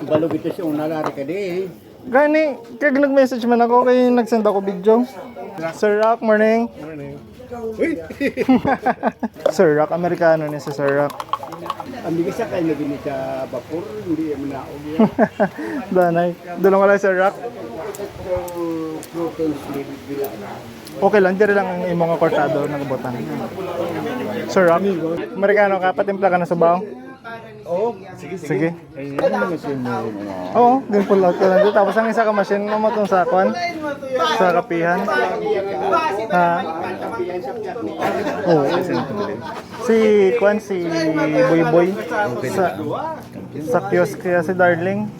Balog ito siya unalari ka di. Gani, kag nag-message man ako kay nagsend ako video. Sir Rock, morning. Morning. Uy! Sir Rock, Amerikano ni si Sir Rock. Ang bigas siya kayo naging sa vapor, hindi mo naog yan. Danay. Dulong wala Sir Rock. Protein sleep bila. Okay lang, dire lang ang imong kortado ng botan. Sir Rock, Amerikano ka, patimpla ka na sa baong? Oo, sige. Ano naman siya mo? Oo, din pull out ka lang dito. Tapos ang isa ka machine mo mo itong sa kwan? Sa kapihan. Ha? Oo. Si kwan, si Boy Boy. Sa kiosk kaya si Darling.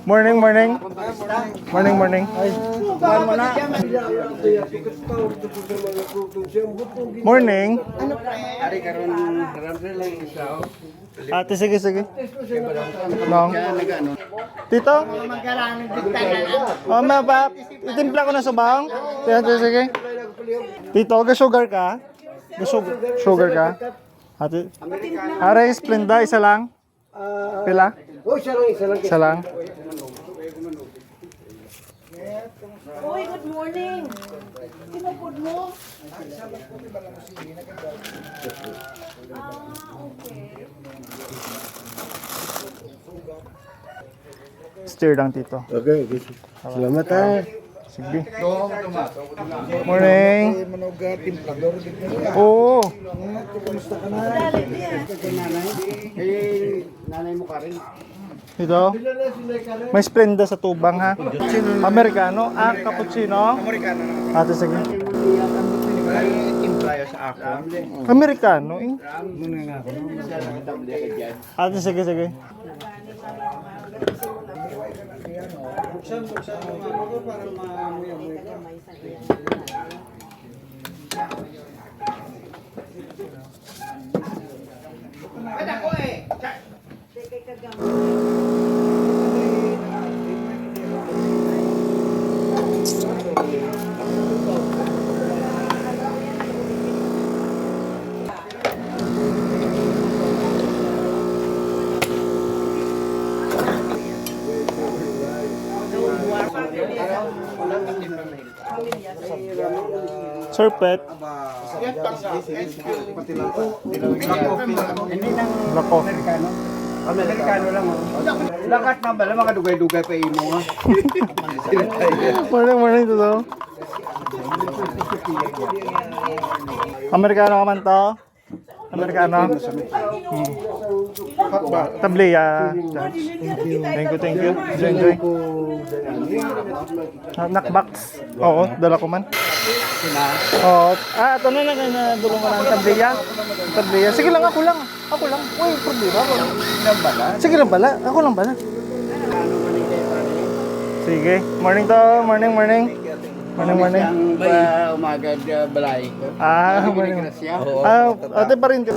Morning. Morning. Ari karon ramdam lang isa. Ate, sige. No. Tito? Ma ba? Itimpla ko na sa bahang. Sige. Tito, ga-sugar ka? Sugar ka? Ate? Aray, Splenda, isa lang? Pila? Oh, isa lang. Isa lang? Uy, good morning. Kinupod mo? Okay. Steer lang, Tito. Okay. Salamat ha. Sige. Morning. Oo. Nanay mo ka rin. Ito. May Splenda sa tubang ha. Amerikano. Cappuccino. Amerikano. Ate, sige. Timplayo sa ako. Amerikano eh. Muna nga ako. Ate, sige. Buksan mo nga ako para mamuya-muya ka. Sir Pet. Lako. Amerikano lang oh. Lakat na bala mga dugay-dugay pa imo nga. Morning to. Amerikano ka man to? Amerikano? Tableya. Thank you. Enjoy. Knockbox. Oo, dala ko man. Oo. Ito na lang na dulong ko ng tableya. Sige lang, ako lang. Uy, problema. Sige lang bala. Ako lang bala. Sige. Morning to. Morning. Morning. Umaga balay ko. Morning. Ate pa rin.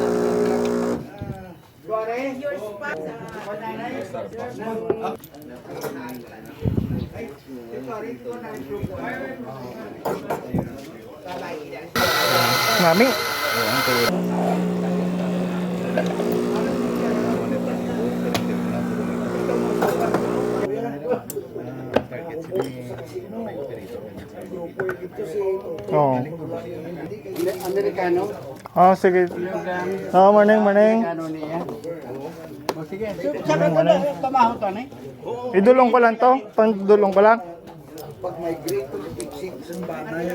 Mami. Oh. Amerikano? Oh, sige. Oh, morning. Amerikano niya. O sige. Sabi ko na pamaho to ni. Idulong ko lang to. Pandulong ko lang. Pag may grade to fixing sa banay.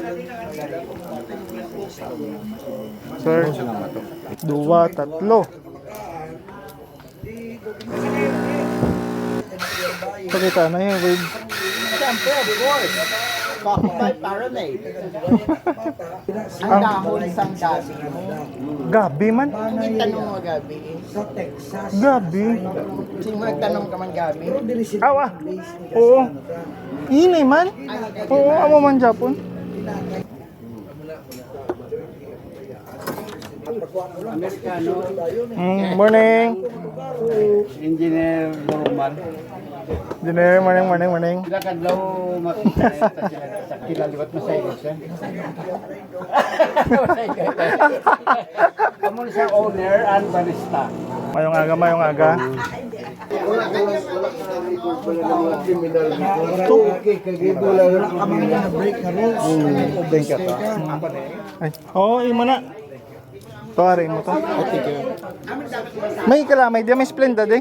Sir. 2, 3. Pakita na yung wave. Siyempre, of course. Coffee by Paramay. Ang dahon isang gabi. Gabi man. Hindi tanong mo gabi. Gabi. Sino magtanong ka man gabi? Awa. Oo. Inay man. Oo, amo man Japon. Amerikano. Morning. Engineer Norman. Engineer, morning. Lakad daw makita sila sa kilaliwat mo sa iyo siya. Kamu siya owner and barista. Mayong aga. Ay, oo, imo na. Pare mo to. May kalamay di may Splenda di.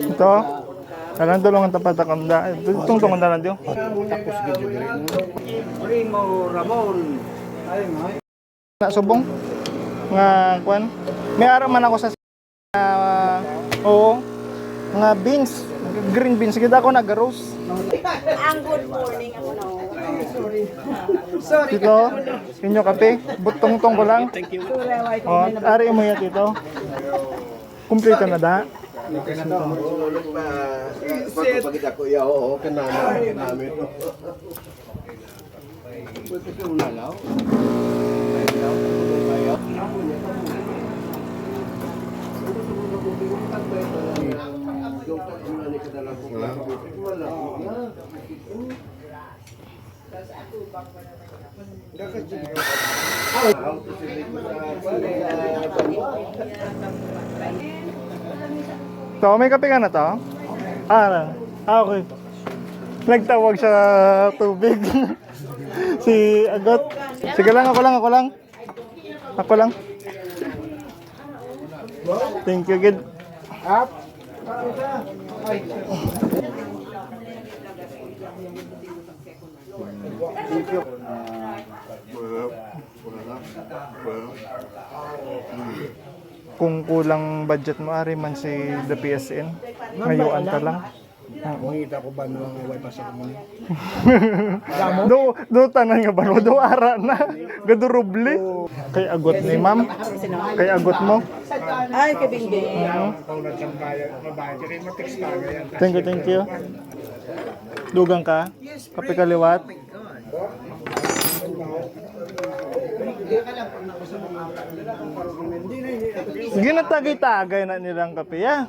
Ito. Alang tulungan tapat akanda. Tungtungan na lang diyo. Primo Ramon. Na subong nga kwan. May araw man ako sa oo. Nga beans, green beans gid ako nag-roast. Ang good morning ako na. Tito, inyo kape, butong-tong ko lang. Oh, ari mo ya tito. Kumpleto na da. Pagkakita ko, oo, kanami. So, may kape ka na to? Okay. Nagtawag siya tubig. Si Agot. Sige lang, ako lang. Thank you, good. Up. Kung kulang budget mo, ari man si the PSN. Ngayuan ka lang. Mungita ko ba nung wifi sa kamo? Do tanan nga ba? Do ara na. Gaduruble. Kay Agot ni ma'am. Kay Agot mo. Ay, kabingbing. Thank you. Dugang ka? Kape kaliwat? Ginatagay-tagay na nilang kape ya.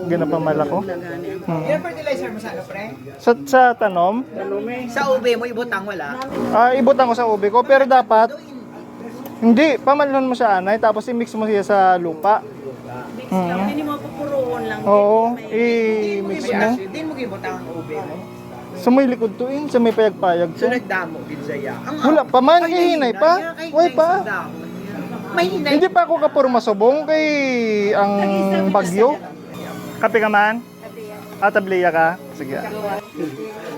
Ginapamala ko. Yung fertilizer mo sa ano, pre? Sa tanom, Sa ube mo, ibutang wala. ibutang ko sa ubi ko, pero dapat hindi, pamalon mo sa anay, tapos i-mix mo siya sa lupa. Hindi mo pupuruon lang. Oo, i-mix mo. Hindi mo ibutang ang ube mo. Sa may likod to sa may payag-payag So to. nagdamo din saya. Wala pa man, hihinay pa. Way pa. May hinay. Hindi pa ako kapuro masubong kay ang bagyo. Kape ka man? Tabliya ka? Sige.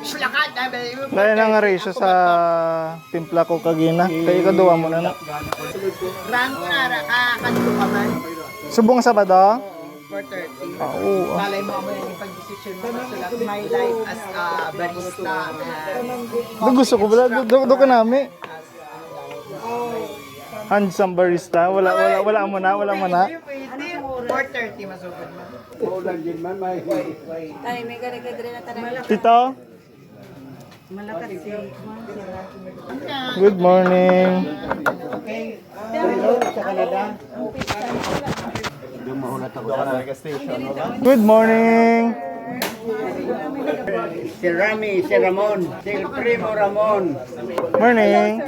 Slakat na ba? Dahil na nga ratio sa timpla ko kagina. Kaya ikaduwa mo na na. Rang ko na kanto ka man. Subong Sabado? 4:30. Oo. Malay mo mo yung pag-decision mo sa my life as a barista. Gusto ko pala. Do ka nami. Handsome barista. Wala mo na. 4:30 masugod mo. Ulan din man may. Ay, may gari-gari na tayo. Tito? Malakat si Good morning. Sa Canada. Good morning. Si Rami, si Ramon, si Primo Ramon. Morning,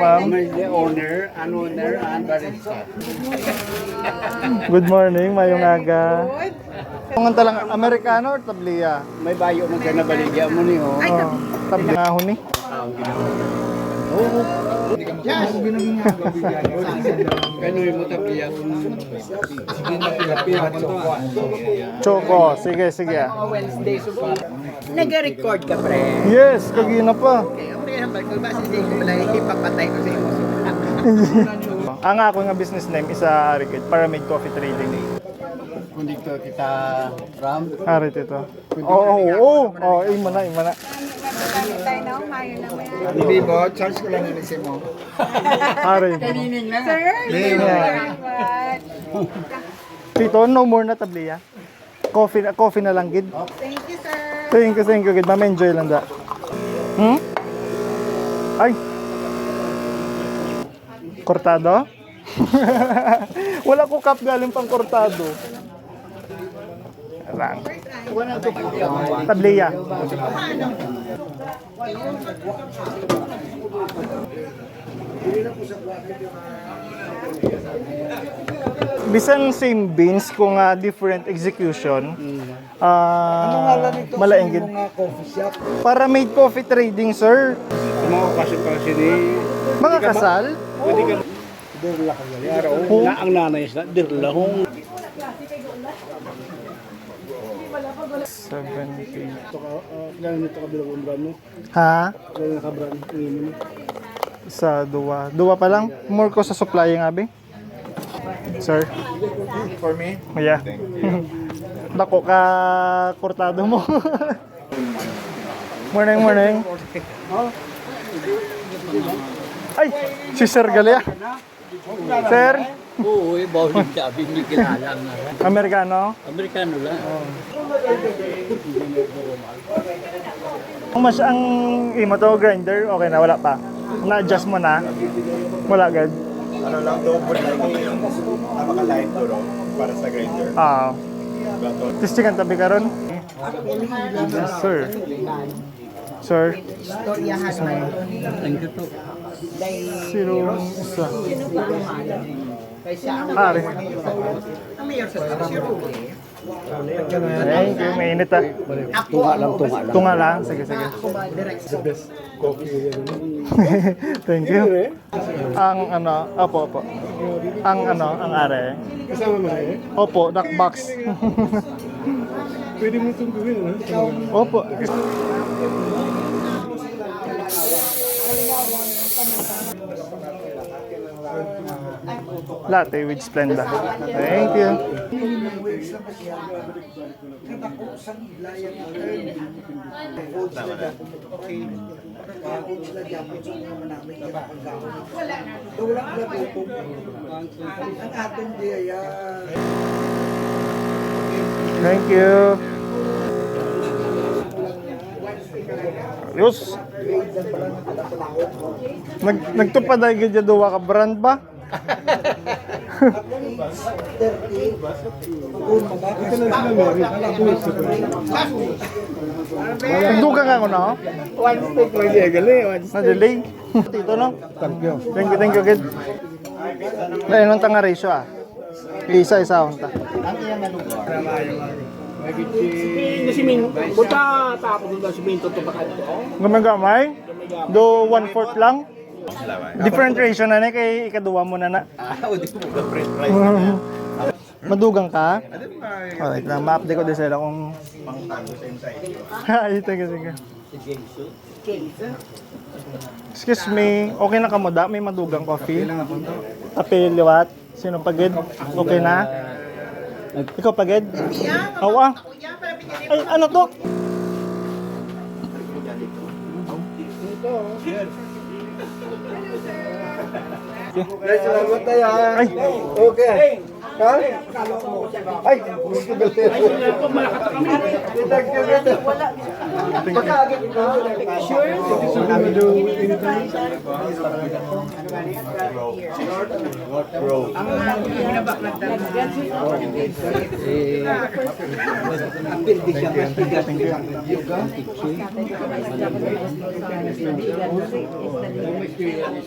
ma'am. The owner and barista. Good morning, mayong aga. Kung talang Amerikano or tabliya? May bayo man ka na baligya mo ni ho. Oh, tabliya ho ni. Kanoy mo tapiya. Choco, sige. Wednesday subo. Nag-record ka, pre. Yes, kagina pa. Okay, number ko ba si ko pala ipapatay ko sa imo. Ang ako nga business name is Arikid, Pyramid Coffee Trading. Kundikto kita Ram. Arit ito. Oo. Ima na. tayo na, umayo na mo yan. Hindi mo, charge ko lang yung isim mo. Arit. Sir, thank you very much. Tito, no more na tabliya. Coffee na lang, gid. Thank you, sir. Thank you, gid. Enjoy lang da. Ay. Kortado? Wala ko cup galing pang kortado. Lang. Tabliya. Bisan same beans kung different execution. Malainggit. Para made coffee trading, sir. Mga kasi ni Mga kasal. Dirla ka gali. Araw, na ang nanay sa dirla hong 70. ganun ito kabilang brand mo. Ha? Ganun naka-brand mo. Sa duwa. Duwa pa lang? More ko sa supply ng abi? Sir? For me? Yeah. Dako ka kortado mo. Morning. Ay! Si Sir Galia. Sir? Oo, bawal sabi, hindi kilala nga. Amerikano? Amerikano lang. Kung mas ang imo to grinder, okay na, wala pa. Na-adjust mo na. Wala agad. Ano lang, double like yung napaka-light to, no? Para sa grinder. Testing ang tabi karon. Yes, sir. Sir. Thank you to. Zero isa. Kaysa ang Pare. mayor sa Siro. Thank you, mainit ah. Tunga lang. Sige. Thank you. Ang opo. Ang are. Kasama mo na eh. Opo, duck box. Pwede mo itong gawin, ano? Opo. Latte with Splenda. Thank you. Thank you. Yus. Nagtupad ay gadya duwa ka brand ba? Nagduga nga ako na, oh. One stick lang siya, gali. Na-delay. Dito, no? Thank you, kid. Dahil nung tanga ratio, ah. Isa unta. Kasi min, buta tapos doon si Minto to pa kanto. Gumagamay? Do 1/4 lang? Different ratio na na, kay ikaduwa mo na na. Madugang ka? Alright lang, ma-update ko din sila kung... Ay, sige. Excuse me, okay na ka mo da? May madugang coffee? Tapi, liwat? Sino pagid? Okay na? Ikaw pagid? Awa? Ay, ano to? Guys, salamat tayo. Ay, Okay. Ha? Ay, gusto ba tayo? Thank you. Pagkaagit ito. Sure? Thank you.